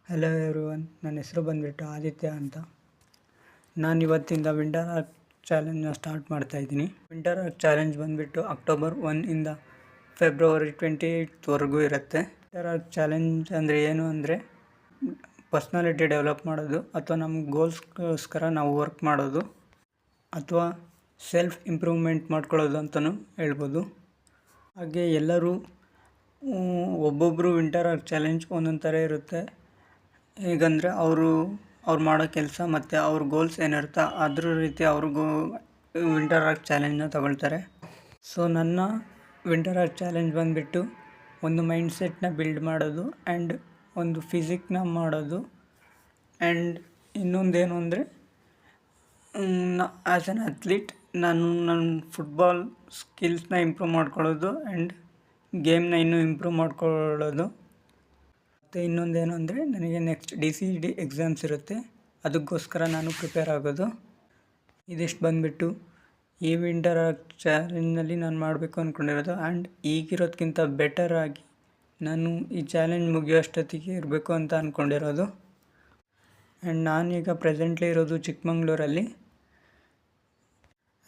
Hello everyone, ನನ್ನ ಹೆಸರು ಬಂದುಬಿಟ್ಟು ಆದಿತ್ಯ ಅಂತ. ನಾನು ಇವತ್ತಿಂದ ವಿಂಟರ್ ಆರ್ಕ್ ಚಾಲೆಂಜ್ನ ಸ್ಟಾರ್ಟ್ ಮಾಡ್ತಾಯಿದ್ದೀನಿ. ವಿಂಟರ್ ಆರ್ಕ್ ಚಾಲೆಂಜ್ ಬಂದುಬಿಟ್ಟು October 1 ಇಂದ February 28ವರೆಗೂ ಇರುತ್ತೆ. ವಿಂಟರ್ ಆರ್ಕ್ ಚಾಲೆಂಜ್ ಅಂದರೆ ಏನು ಅಂದರೆ ಪರ್ಸ್ನಾಲಿಟಿ ಡೆವಲಪ್ ಮಾಡೋದು, ಅಥವಾ ನಮ್ಮ ಗೋಲ್ಸ್ಗೋಸ್ಕರ ನಾವು ವರ್ಕ್ ಮಾಡೋದು, ಅಥವಾ ಸೆಲ್ಫ್ ಇಂಪ್ರೂವ್ಮೆಂಟ್ ಮಾಡ್ಕೊಳ್ಳೋದು ಅಂತಲೂ ಹೇಳ್ಬೋದು. ಹಾಗೆ ಎಲ್ಲರೂ ಒಬ್ಬೊಬ್ಬರು ವಿಂಟರ್ ಆರ್ಕ್ ಚಾಲೆಂಜ್ ಒಂದೊಂದು ಥರ ಇರುತ್ತೆ. ಹೇಗಂದರೆ ಅವ್ರು ಮಾಡೋ ಕೆಲಸ ಮತ್ತು ಅವ್ರ ಗೋಲ್ಸ್ ಏನಿರುತ್ತೆ ಅದ್ರ ರೀತಿ ಅವ್ರಿಗೂ ವಿಂಟರ್ ಆರ್ಕ್ ಚಾಲೆಂಜ್ನ ತಗೊಳ್ತಾರೆ. ಸೊ ನನ್ನ ವಿಂಟರ್ ಆರ್ಕ್ ಚಾಲೆಂಜ್ ಬಂದುಬಿಟ್ಟು ಒಂದು ಮೈಂಡ್ಸೆಟ್ನ ಬಿಲ್ಡ್ ಮಾಡೋದು ಆ್ಯಂಡ್ ಒಂದು ಫಿಸಿಕ್ನ ಮಾಡೋದು, ಆ್ಯಂಡ್ ಇನ್ನೊಂದೇನು ಅಂದರೆ ಆ್ಯಸ್ ಆ್ಯನ್ ಅಥ್ಲೀಟ್ ನಾನು ನನ್ನ ಫುಟ್ಬಾಲ್ ಸ್ಕಿಲ್ಸ್ನ ಇಂಪ್ರೂವ್ ಮಾಡ್ಕೊಳ್ಳೋದು ಆ್ಯಂಡ್ ಗೇಮ್ನ ಇನ್ನೂ ಇಂಪ್ರೂವ್ ಮಾಡ್ಕೊಳ್ಳೋದು. ಮತ್ತು ಇನ್ನೊಂದೇನು ಅಂದರೆ ನನಗೆ ನೆಕ್ಸ್ಟ್ DCED ಎಕ್ಸಾಮ್ಸ್ ಇರುತ್ತೆ, ಅದಕ್ಕೋಸ್ಕರ ನಾನು ಪ್ರಿಪೇರ್ ಆಗೋದು. ಇದಿಷ್ಟು ಬಂದುಬಿಟ್ಟು ಈ ವಿಂಟರ್ ಆರ್ಕ್ ಚಾಲೆಂಜ್ನಲ್ಲಿ ನಾನು ಮಾಡಬೇಕು ಅಂದ್ಕೊಂಡಿರೋದು. ಆ್ಯಂಡ್ ಈಗಿರೋದಕ್ಕಿಂತ ಬೆಟರ್ ಆಗಿ ನಾನು ಈ ಚಾಲೆಂಜ್ ಮುಗಿಯೋಷ್ಟೊತ್ತಿಗೆ ಇರಬೇಕು ಅಂತ ಅಂದ್ಕೊಂಡಿರೋದು. ಆ್ಯಂಡ್ ನಾನೀಗ ಪ್ರೆಸೆಂಟ್ಲಿ ಇರೋದು ಚಿಕ್ಕಮಂಗ್ಳೂರಲ್ಲಿ.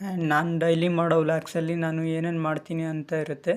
ಆ್ಯಂಡ್ ನಾನು ಡೈಲಿ ಮಾಡೋ ವ್ಲಾಗ್ಸಲ್ಲಿ ನಾನು ಏನೇನು ಮಾಡ್ತೀನಿ ಅಂತ ಇರುತ್ತೆ.